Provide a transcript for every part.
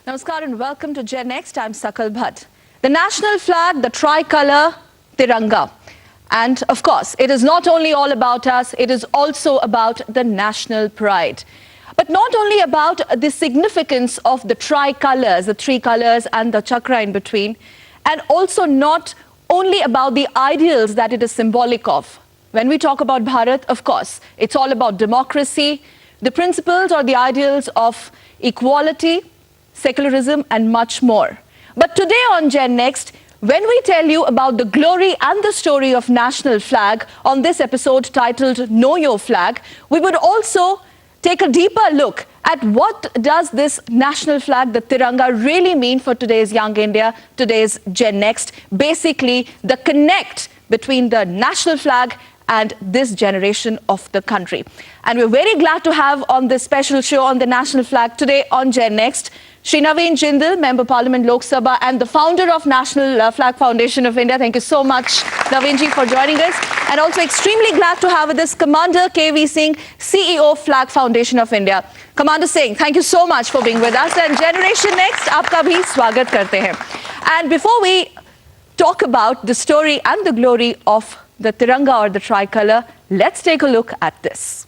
Namaskar and welcome to Gen Next. I'm Sakal Bhatt. The national flag, the tricolour, Tiranga. And of course, it is not only all about us, it is also about the national pride. But not only about the significance of the tricolours, the three colours and the chakra in between, and also not only about the ideals that it is symbolic of. When we talk about Bharat, of course, it's all about democracy, the principles or the ideals of equality, secularism and much more. But today on Gen Next, when we tell you about the glory and the story of national flag on this episode titled Know Your Flag, we would also take a deeper look at what does this national flag, the Tiranga, really mean for today's young India, today's Gen Next. Basically, the connect between the national flag and this generation of the country. And we're very glad to have on this special show on the national flag today on Gen Next, Shri Naveen Jindal, Member Parliament Lok Sabha and the founder of National Flag Foundation of India. Thank you so much, Naveen ji, for joining us. And also extremely glad to have with us Commander KV Singh, CEO Flag Foundation of India. Commander Singh, thank you so much for being with us. And Generation Next, aapka bhi swagat karte hain. And before we talk about the story and the glory of the Tiranga or the tricolour, let's take a look at this.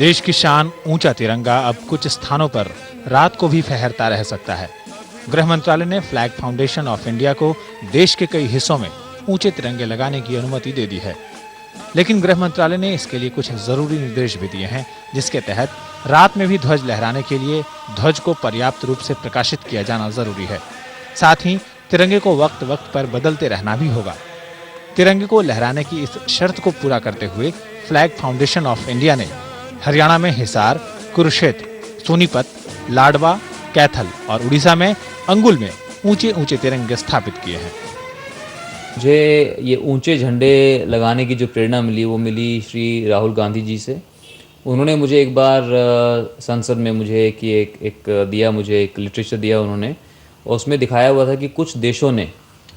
देश की शान ऊंचा तिरंगा अब कुछ स्थानों पर रात को भी फहरता रह सकता है। गृह मंत्रालय ने फ्लैग फाउंडेशन ऑफ इंडिया को देश के कई हिस्सों में ऊंचे तिरंगे लगाने की अनुमति दे दी है, लेकिन गृह मंत्रालय ने इसके लिए कुछ जरूरी निर्देश भी दिए हैं, जिसके तहत रात में भी ध्वज लहराने के लिए ध्वज को पर्याप्त रूप से प्रकाशित किया जाना जरूरी है। साथ ही तिरंगे को वक्त वक्त पर बदलते रहना भी होगा। तिरंगे को लहराने की इस शर्त को पूरा करते हुए फ्लैग फाउंडेशन ऑफ इंडिया ने हरियाणा में हिसार, कुरुक्षेत्र, सोनीपत, लाडवा, कैथल और उड़ीसा में अंगुल में ऊंचे ऊंचे तिरंगे स्थापित किए हैं। मुझे ये ऊंचे झंडे लगाने की जो प्रेरणा मिली वो मिली श्री राहुल गांधी जी से। उन्होंने मुझे एक बार संसद में मुझे एक लिटरेचर दिया उन्होंने, और उसमें दिखाया हुआ था कि कुछ देशों ने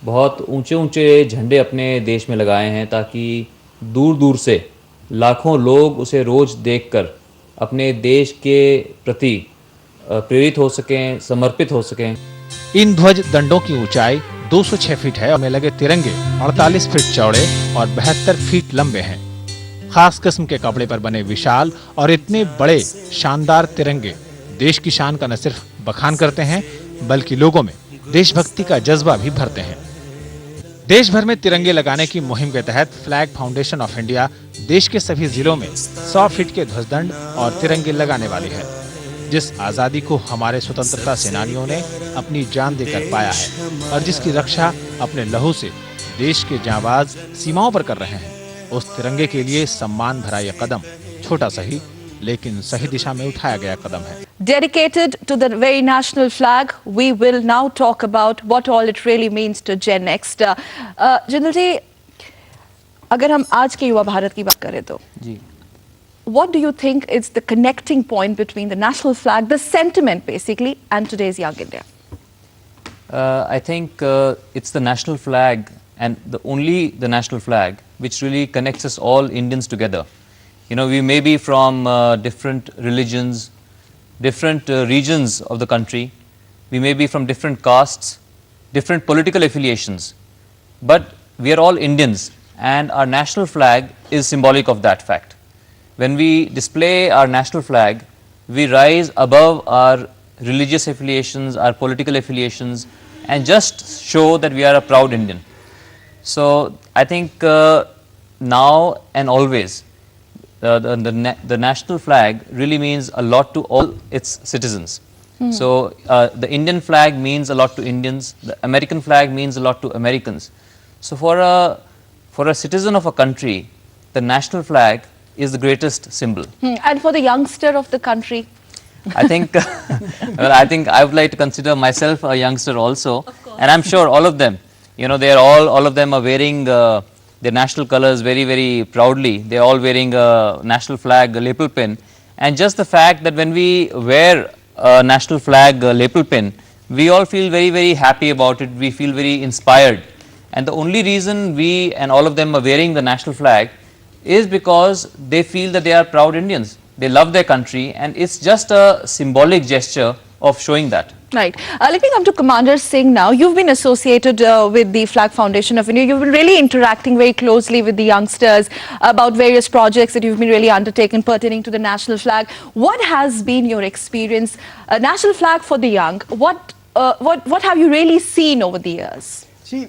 बहुत ऊंचे ऊंचे झंडे अपने देश में लगाए हैं ताकि दूर दूर से लाखों लोग उसे रोज देखकर अपने देश के प्रति प्रेरित हो सकें, समर्पित हो सकें। इन ध्वज दंडों की ऊंचाई 206 फीट है और में लगे तिरंगे 48 फीट चौड़े और 72 फीट लंबे हैं। खास किस्म के कपड़े पर बने विशाल और इतने बड़े शानदार तिरंगे देश की शान का न सिर्फ बखान करते हैं, बल्कि लोगों में देशभक्ति का जज्बा भी भरते हैं। देश भर में तिरंगे लगाने की मुहिम के तहत फ्लैग फाउंडेशन ऑफ इंडिया देश के सभी जिलों में 100 फीट के ध्वजदंड और तिरंगे लगाने वाली है। जिस आजादी को हमारे स्वतंत्रता सेनानियों ने अपनी जान देकर पाया है और जिसकी रक्षा अपने लहू से देश के जांबाज सीमाओं पर कर रहे हैं, उस तिरंगे के लिए सम्मान भरा यह कदम छोटा सही लेकिन सही दिशा में उठाया गया कदम है। Dedicated to the very national flag, we will now talk about what all it really means to Gen Next. Jindal ji, अगर हम आज के युवा भारत की बात करें तो जी, what do you think is the connecting point between the national flag, the sentiment basically, and today's young India? I think it's the national flag and only the national flag which really connects us all Indians together. You know, we may be from different religions, different regions of the country. We may be from different castes, different political affiliations, but we are all Indians, and our national flag is symbolic of that fact. When we display our national flag, we rise above our religious affiliations, our political affiliations, and just show that we are a proud Indian. So I think now and always, the national flag really means a lot to all its citizens. So the Indian flag means a lot to Indians, the American flag means a lot to Americans. So for a citizen of a country, the national flag is the greatest symbol. And for the youngster of the country, I think, well, I think I would like to consider myself a youngster also, and I'm sure all of them, you know, they are all of them are wearing their national colors very, very proudly. They're all wearing a national flag lapel pin, and just the fact that when we wear a national flag lapel pin, we all feel very, very happy about it. We feel very inspired, and the only reason we and all of them are wearing the national flag is because they feel that they are proud Indians. They love their country, and it's just a symbolic gesture of showing that. Right. Let me come to Commander Singh now. You've been associated with the Flag Foundation of India. You've been really interacting very closely with the youngsters about various projects that you've been really undertaken pertaining to the national flag. What has been your experience? National flag for the young. What have you really seen over the years? See,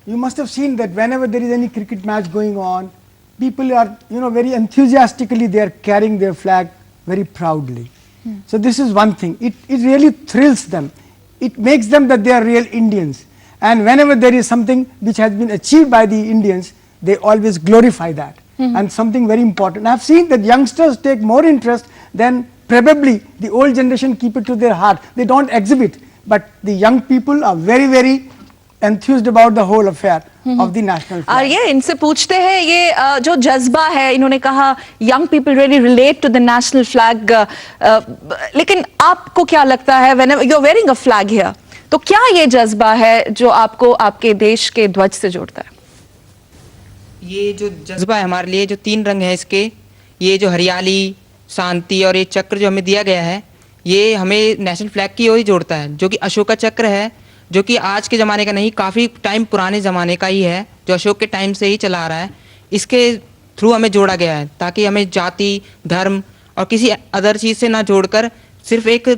you must have seen that whenever there is any cricket match going on, people are, very enthusiastically they are carrying their flag very proudly. So this is one thing. It really thrills them. It makes them that they are real Indians. And whenever there is something which has been achieved by the Indians, they always glorify that. And something very important. I have seen that youngsters take more interest than probably the old generation keep it to their heart. They don't exhibit. But the young people are very, very enthused about the whole affair of the national flag. और ये इनसे पूछते हैं ये जो जज्बा है, इन्होंने कहा young people really relate to the national flag, लेकिन आपको क्या लगता है whenever you're wearing a flag here, तो क्या ये जज्बा है जो आपको आपके देश के ध्वज से जोड़ता है? ये जो जज्बा है हमारे लिए, जो 3 रंग है इसके, ये जो हरियाली, शांति और ये चक्र जो हमें दिया गया है, ये हमें नेशनल फ्लैग की ओर ही जोड़ता है, जो कि अशोका चक्र है, जो कि आज के ज़माने का नहीं, काफ़ी टाइम पुराने ज़माने का ही है, जो अशोक के टाइम से ही चला आ रहा है। इसके थ्रू हमें जोड़ा गया है ताकि हमें जाति, धर्म और किसी अदर चीज़ से ना जोड़कर सिर्फ एक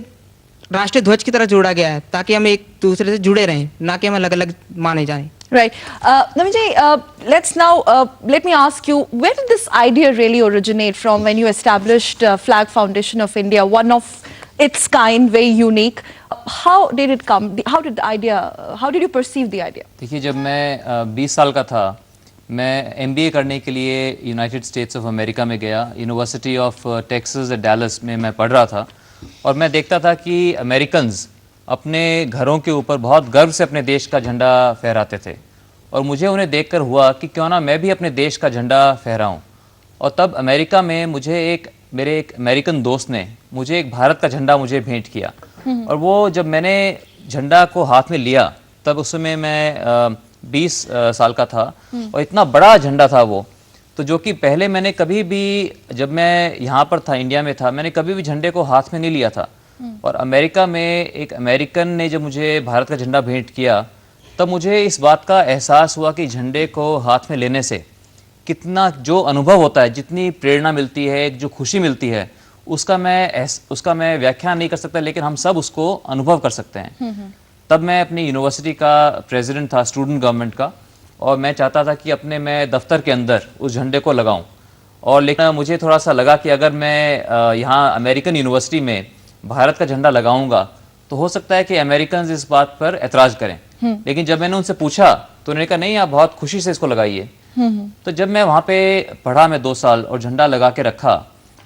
राष्ट्रीय ध्वज की तरह जोड़ा गया है, ताकि हम एक दूसरे से जुड़े रहें, ना कि हम अलग अलग माने जाएं। Right. Naveen, let me ask you, where did this idea really originate from when you established Flag Foundation of India, one of its kind, very unique? How did it come? How did you perceive the idea? देखिए, जब मैं 20 साल का था, मैं MBA करने के लिए यूनाइटेड स्टेट्स ऑफ अमेरिका में गया। University of Texas at Dallas में मैं पढ़ रहा था, और मैं देखता था कि अमेरिकन्स अपने घरों के ऊपर बहुत गर्व से अपने देश का झंडा फहराते थे, और मुझे उन्हें देखकर हुआ कि क्यों ना मैं भी अपने देश का झंडा फहराऊं। और तब अमेरिका में मेरे एक अमेरिकन दोस्त ने मुझे एक भारत का झंडा मुझे भेंट किया, और वो जब मैंने झंडा को हाथ में लिया, तब उस समय मैं 20 साल का था, और इतना बड़ा झंडा था वो, तो जो कि पहले मैंने कभी भी, जब मैं यहाँ पर था, इंडिया में था, मैंने कभी भी झंडे को हाथ में नहीं लिया था। और अमेरिका में एक अमेरिकन ने जब मुझे भारत का झंडा भेंट किया, तब मुझे इस बात का एहसास हुआ कि झंडे को हाथ में लेने से कितना जो अनुभव होता है, जितनी प्रेरणा मिलती है, एक जो खुशी मिलती है, उसका मैं व्याख्यान नहीं कर सकता, लेकिन हम सब उसको अनुभव कर सकते हैं। तब मैं अपनी यूनिवर्सिटी का प्रेसिडेंट था, स्टूडेंट गवर्नमेंट का, और मैं चाहता था कि मैं दफ्तर के अंदर उस झंडे को लगाऊं। और लेकिन मुझे थोड़ा सा लगा कि अगर मैं यहाँ अमेरिकन यूनिवर्सिटी में भारत का झंडा लगाऊंगा, तो हो सकता है कि अमेरिकन इस बात पर एतराज़ करें। लेकिन जब मैंने उनसे पूछा, तो उन्होंने कहा नहीं, आप बहुत खुशी से इसको लगाइए। तो जब मैं वहाँ पे पढ़ा, मैं 2 साल, और झंडा लगा के रखा,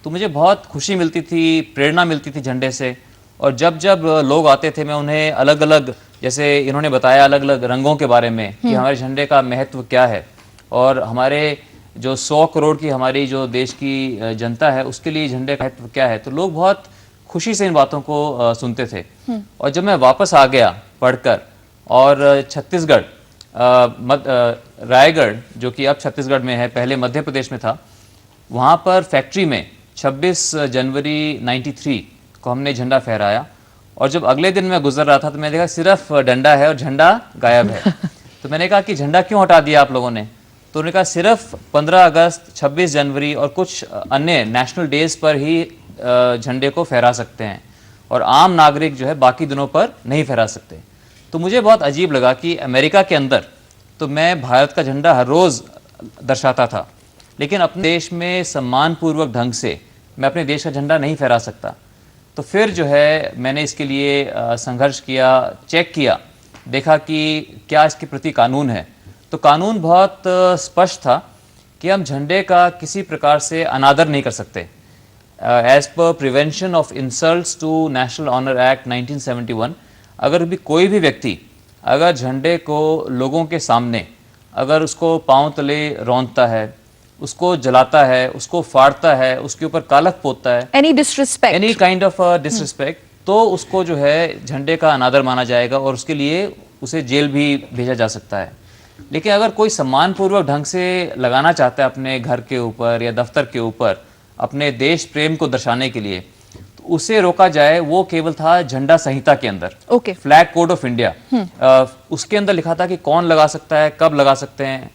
तो मुझे बहुत खुशी मिलती थी, प्रेरणा मिलती थी झंडे से। और जब लोग आते थे, मैं उन्हें अलग अलग, जैसे इन्होंने बताया, अलग अलग रंगों के बारे में कि हमारे झंडे का महत्व क्या है, और हमारे जो 100 करोड़ की हमारी जो देश की जनता है, उसके लिए झंडे का महत्व क्या है, तो लोग बहुत खुशी से इन बातों को सुनते थे। और जब मैं वापस आ गया पढ़कर, और छत्तीसगढ़, रायगढ़, जो कि अब छत्तीसगढ़ में है, पहले मध्य प्रदेश में था, वहाँ पर फैक्ट्री में 26 जनवरी 93 को हमने झंडा फहराया। और जब अगले दिन मैं गुजर रहा था, तो मैंने देखा सिर्फ डंडा है और झंडा गायब है। तो मैंने कहा कि झंडा क्यों हटा दिया आप लोगों ने? तो उन्होंने कहा सिर्फ 15 अगस्त, 26 जनवरी और कुछ अन्य नेशनल डेज पर ही झंडे को फहरा सकते हैं, और आम नागरिक जो है बाकी दिनों पर नहीं फहरा सकते। तो मुझे बहुत अजीब लगा कि अमेरिका के अंदर तो मैं भारत का झंडा हर रोज़ दर्शाता था, लेकिन अपने देश में सम्मानपूर्वक ढंग से मैं अपने देश का झंडा नहीं फहरा सकता। तो फिर जो है मैंने इसके लिए संघर्ष किया, चेक किया, देखा कि क्या इसके प्रति कानून है। तो कानून बहुत स्पष्ट था कि हम झंडे का किसी प्रकार से अनादर नहीं कर सकते। as per Prevention of Insults to National Honor Act 1971, अगर भी कोई भी व्यक्ति अगर झंडे को लोगों के सामने अगर उसको पांव तले रौंदता है, उसको जलाता है, उसको फाड़ता है, उसके ऊपर कालख पोतता है, Any disrespect? Any kind of disrespect, तो उसको जो है झंडे का अनादर माना जाएगा और उसके लिए उसे जेल भी भेजा जा सकता है। लेकिन अगर कोई सम्मानपूर्वक ढंग से लगाना चाहता है अपने घर के ऊपर या दफ्तर के ऊपर अपने देश प्रेम को दर्शाने के लिए, तो उसे रोका जाए। वो केवल था झंडा संहिता के अंदर, Okay. Flag code of India, उसके अंदर लिखा था कि कौन लगा सकता है, कब लगा सकते हैं।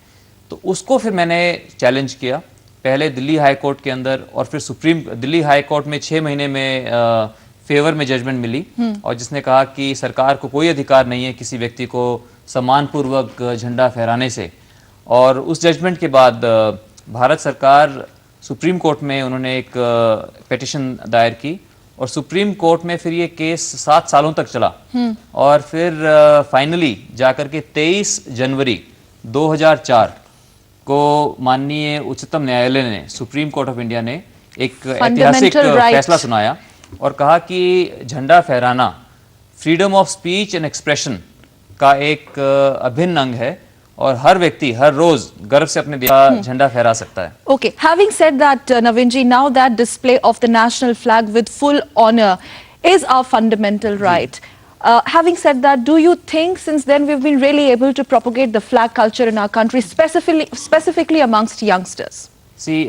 तो उसको फिर मैंने चैलेंज किया, पहले दिल्ली हाई कोर्ट के अंदर और फिर दिल्ली हाई कोर्ट में 6 महीने में फेवर में जजमेंट मिली, और जिसने कहा कि सरकार को कोई अधिकार नहीं है किसी व्यक्ति को सम्मानपूर्वक झंडा फहराने से। और उस जजमेंट के बाद भारत सरकार सुप्रीम कोर्ट में उन्होंने एक पिटीशन दायर की, और सुप्रीम कोर्ट में फिर ये केस 7 सालों तक चला, और फिर फाइनली जाकर के 23 जनवरी 2004 को माननीय उच्चतम न्यायालय ने, सुप्रीम कोर्ट ऑफ इंडिया ने एक ऐतिहासिक फैसला सुनाया और कहा कि झंडा फहराना freedom of speech and expression का एक अभिन्न अंग है, और हर व्यक्ति हर रोज गर्व से अपने देश का झंडा फहरा सकता है। Okay, having said that, Naveen ji, now that display of the national flag with full honor is our fundamental right. Having said that, do you think since then we've been really able to propagate the flag culture in our country, specifically amongst youngsters? See,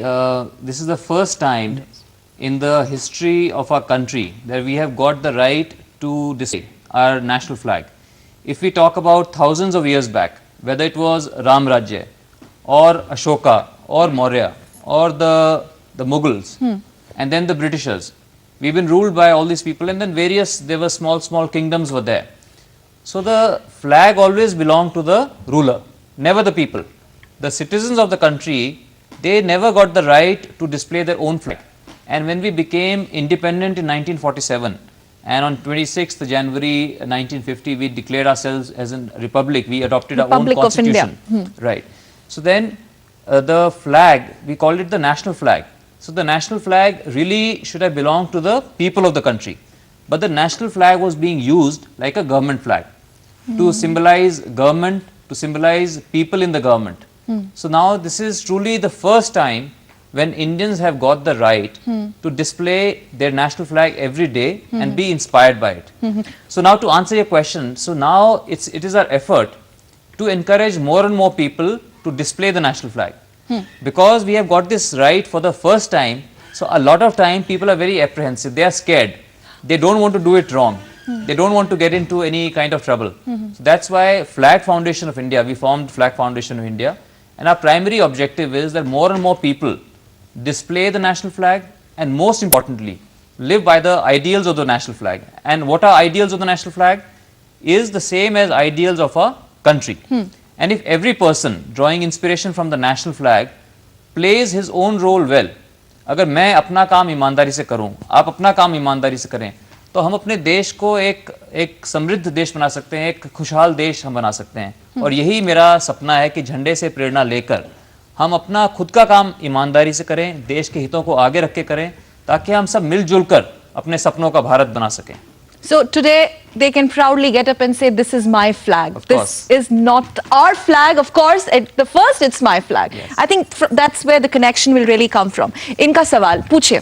this is the first time in the history of our country that we have got the right to display our national flag. If we talk about thousands of years back, whether it was Ram Rajya or Ashoka or Maurya or the Mughals and then the Britishers, we've been ruled by all these people, and then there were small kingdoms were there. So the flag always belonged to the ruler, never the people. The citizens of the country, they never got the right to display their own flag. And when we became independent in 1947, and on 26th January 1950, we declared ourselves as a republic. We adopted our own constitution. Right. So then the flag, we called it the national flag. So the national flag really should have belonged to the people of the country. But the national flag was being used like a government flag to symbolize government, to symbolize people in the government. So now this is truly the first time when Indians have got the right to display their national flag every day and be inspired by it. So now to answer your question, so now it is our effort to encourage more and more people to display the national flag. Because we have got this right for the first time, so a lot of time people are very apprehensive, they are scared, they don't want to do it wrong, they don't want to get into any kind of trouble. So that's why Flag Foundation of India, we formed Flag Foundation of India, and our primary objective is that more and more people display the national flag, and most importantly live by the ideals of the national flag. And what are ideals of the national flag is the same as ideals of a country. And if every person drawing inspiration from the national flag plays his own role well, अगर मैं अपना काम ईमानदारी से करूं, आप अपना काम ईमानदारी से करें, तो हम अपने देश को एक समृद्ध देश बना सकते हैं, एक खुशहाल देश हम बना सकते हैं। और यही मेरा सपना है कि झंडे से प्रेरणा लेकर हम अपना खुद का काम ईमानदारी से करें, देश के हितों को आगे रख के करें, ताकि हम सब मिलजुल कर अपने सपनों का भारत बना सकें। So today they can proudly get up and say, this is my flag. Of This course. is not our flag, of course. The first, it's my flag. Yes. I think that's where the connection will really come from. इनका सवाल पूछिए।